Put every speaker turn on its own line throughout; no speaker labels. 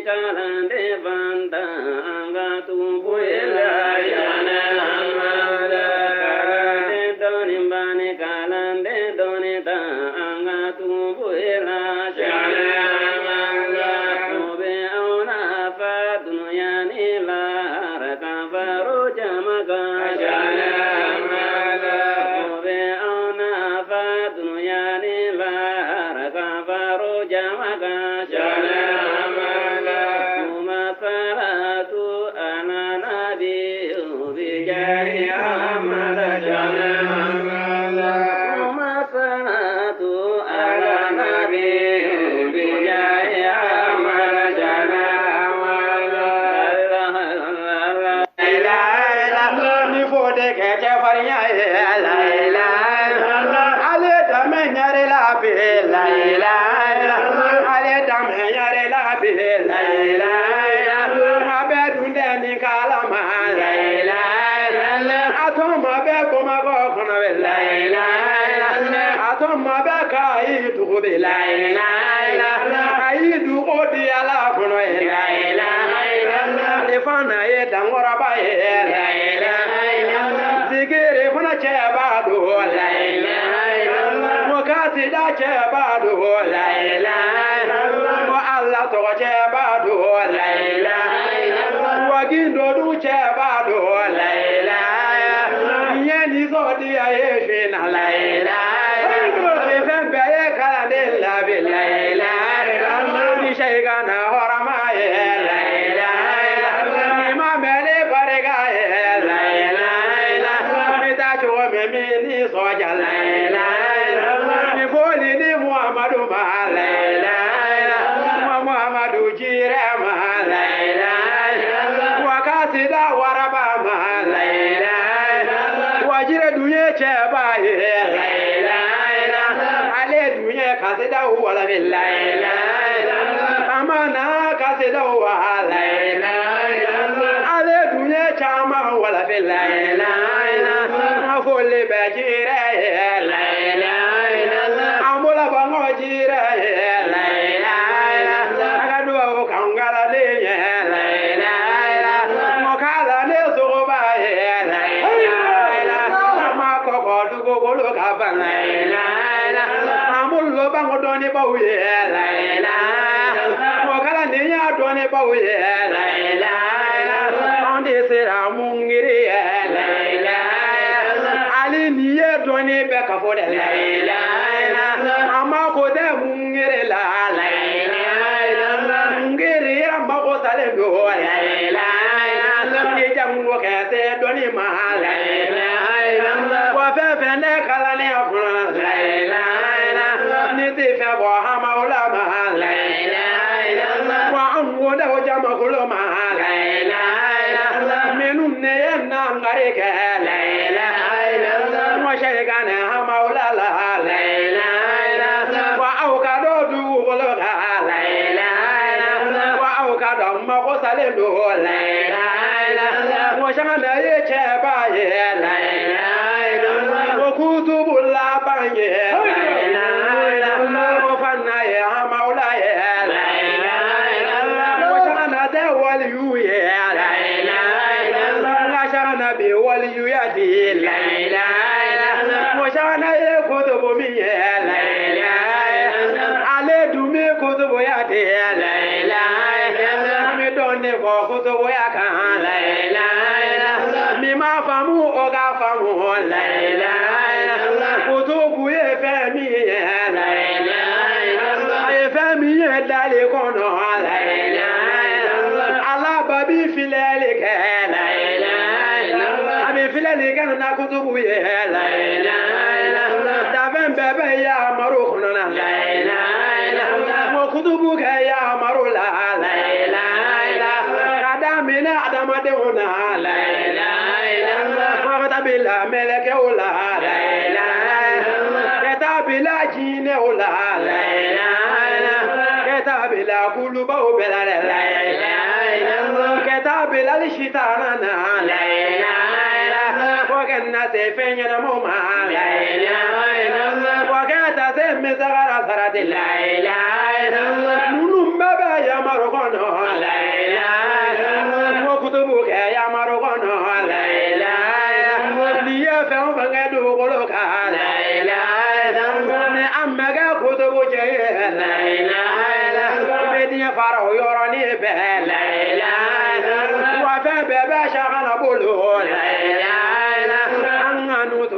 Kalande vanda anga tumbuye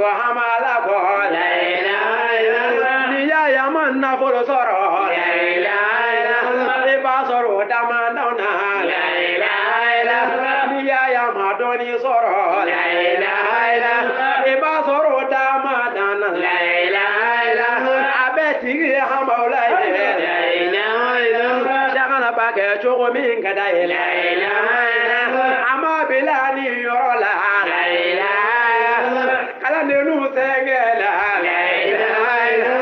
Hamala ko la ilaha ba ke chogo min kada la ilaha ama bilani yorola la ilaha kala ne nu senge la ilaha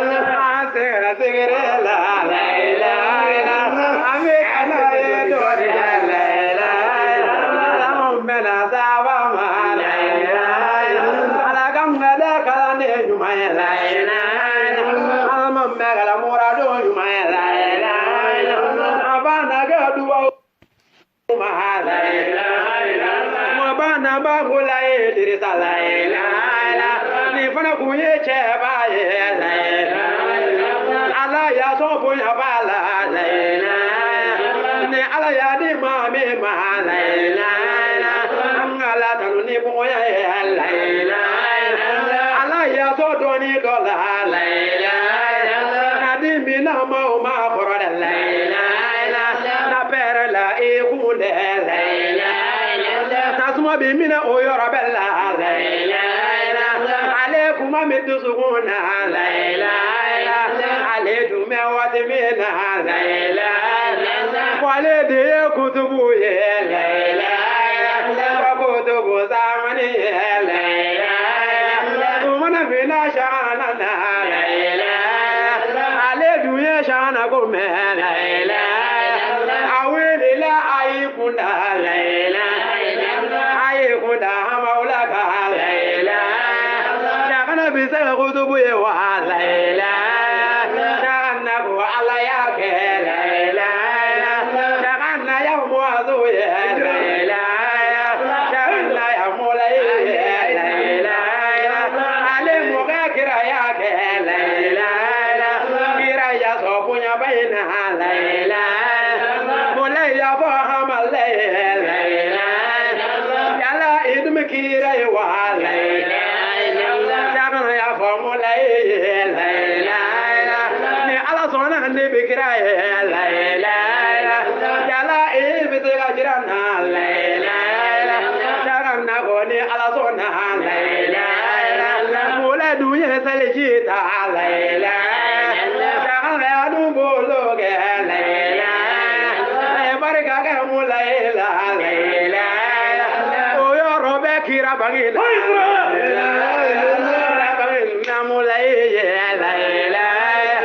asera segere la ilaha ame kana ye do la ilaha mena sawa ma la ilaha ala gamna kala ne juma la ilaha alma megala morado juma la ilaha abana ga duwa ma la ilaha mo bana ba kula e dirisa la ilaha ni fana kuye che ba ye la ilaha ala ya so bo ya ba la ilaha ni ala ya di ma me ma la ilaha angala tanu ni bo ya la ilaha ala ya so do ni do la ilaha na di mi na ma o ma koro la ilaha na pere la e kunde la ilaha na suma bi mi na o yoro bella la ilaha ale kuma mi dusuguna la ilaha ale du me wati mi na la ilaha wale de kutubu ye la ilaha kutubu zamani ye la ilaha umana mi na shana na la ilaha ale du ye shana ko me la ilaha awele la ayikunda la ilaha ayikunda maula ka la ilaha shana bi sa kutubu ye wa la ilaha shana ko ala ya ke la ilaha shana ya muazu ye la ilaha shana ya mola ye la ilaha ale mo ga kira ya ke la ilaha kira ya so punya baina la ilaha mola ya ba hama la ilaha yala idum kira wa la ilaha shana ya fa mola la ilaha ni ala sona ne be kira la ilaha yala ibite ga jirana la ilaha shana ko ni ala sona la ilaha mola duye sale jita la ilaha shana ya du bolo ge la ilaha e barika ga mola la ilaha o yo robe kira bangi la na mola la ilaha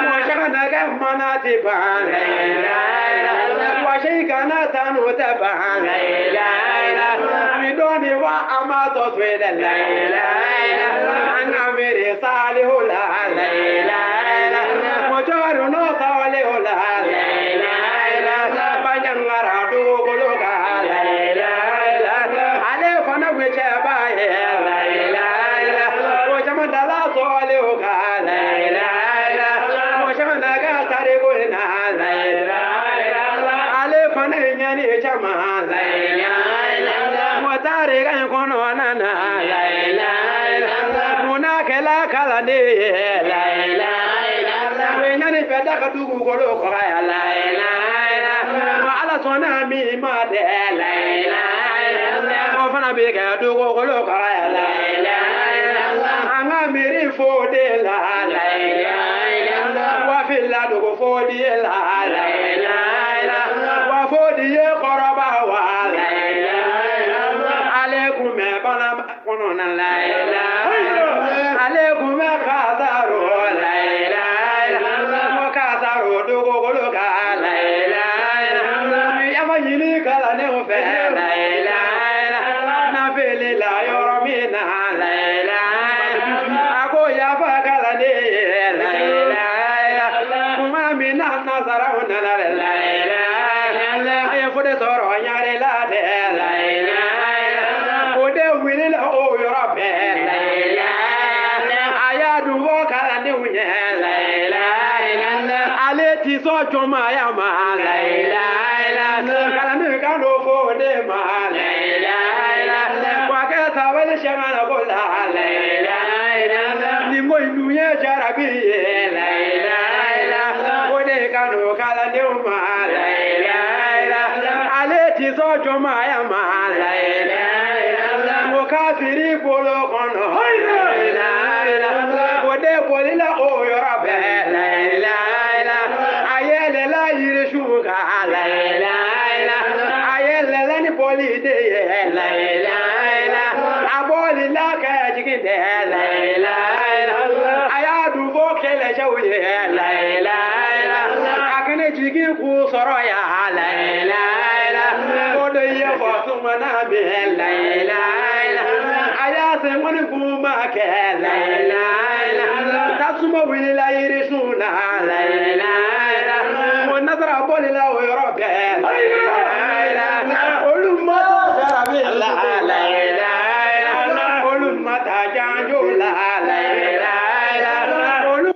mo shana ga manati ba la ilaha wa shaykana tanu taba la ilaha mi doni wa amato twede la ilaha anga mere salihu la ilaha mo jaru no salihu la ilaha banyangara do gologa la ilaha ale fana weche ba la ilaha mo jamanda la salihu ga la ilaha mo jamanda ga tare go na la ilaha ale fana nyani chama la ilaha mo tare ga kono na la ilaha mona kala kala ne la ilaha we nyani peda ka dugu golo ko la ilaha ma ala sona mi ma de la ilaha mo fana be ka dugu golo ko la ilaha anga miri fo de la ilaha wa filla dugu fo de la ilaha wa fo de qoroba wa la ilaha alaikum me bana kono na la ilaha alaikum me kazaru la ilaha mo kazaru dugu golo ka la ilaha ya ma yili kala ne o fe la ilaha na fele la yoromina la ilaha ako ya fa kala ne la ilaha kuma mina nazaruna la ilaha ya fode soro nyare la de la ilaha ode wili la o yorobe la ilaha ayadu wo kala ne unye la ilaha ale ti so joma ya ma la ilaha kala ne ka do fo de ma la ilaha kwa ka tawale shema ko la ilaha ni mo inu ye jarabi la ilaha ode ka do kala ne ma la ilaha ale ti so joma ya ma la ilaha mo kafiri bolo kono la ilaha ode bolila o yorabe la ilaha ayele la yire shuga ayẹlẹlẹ ni pọli de yẹ abọli lakẹ jigin tẹ ayadubo kẹlẹ sẹw yẹ akẹnẹ jigin k'u sọrọ ya o de ye fọ sumana mi ayase ŋoni k'u ma kẹ tasuma wulila yirisun na mo nasara bọlila o yɔrɔ bɛɛ olu ma sara bi la olu ma taa janjo la olu.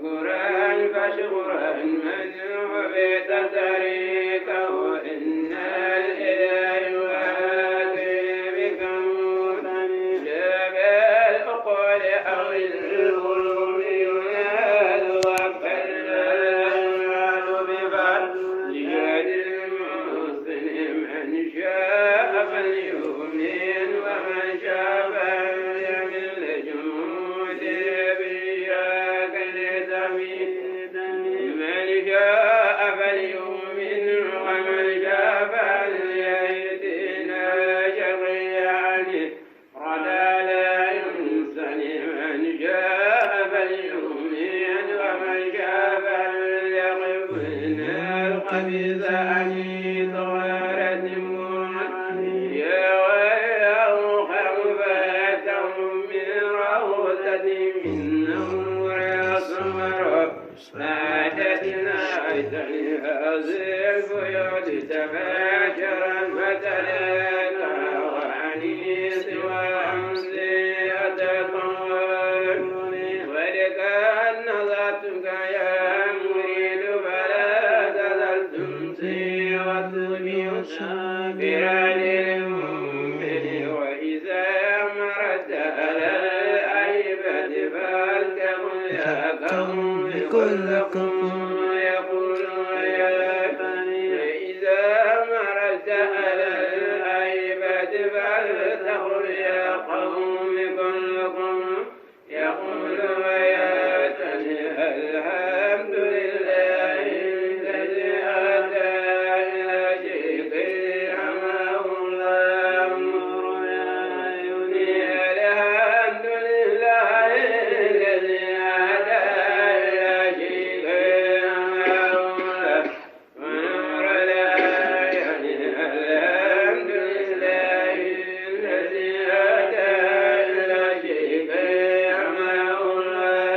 شكرا فشكرا من وبيت طريقه إن الإله واتي بكم جاب الأقول أو القلوب ينال وفلال بفضل يد المسلم من شاء فليؤمن ومن شاء فليمل جمود بياك لتميد من شاء فليؤمن ومن شاء فليهدنا شقيان ردا لا ينسني من شاء فليؤمن ومن شاء فليقبلنا الخبيث أني طوارة يا وياه خرفتهم من روضة من نور أسمر سعادتنا هذه البيوت تباشرا فتلاقى وعني سوى أمسي أتطور ولك نظرتك يا مريد فلا تزل تمسي وتضمي شاكرا للمؤمن وإذا مرت على العيبة فلتقل يا قوم كلكم يقول يا إذا مرت على العيبة فلتقل يا قوم كلكم يقول يا الحمد لله الذي أتى إلى شيخ حماه الأمر يا عيوني الحمد لله الذي أتى إلى شيخ حماه ونور العيون الحمد لله الذي أتى إلى شيخ حماه الأمر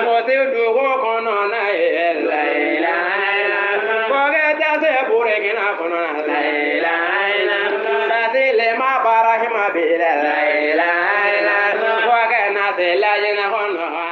Moti dugo kono na Koge jase bure kina kono na Basile ma barahima bile Koge na se la jina kono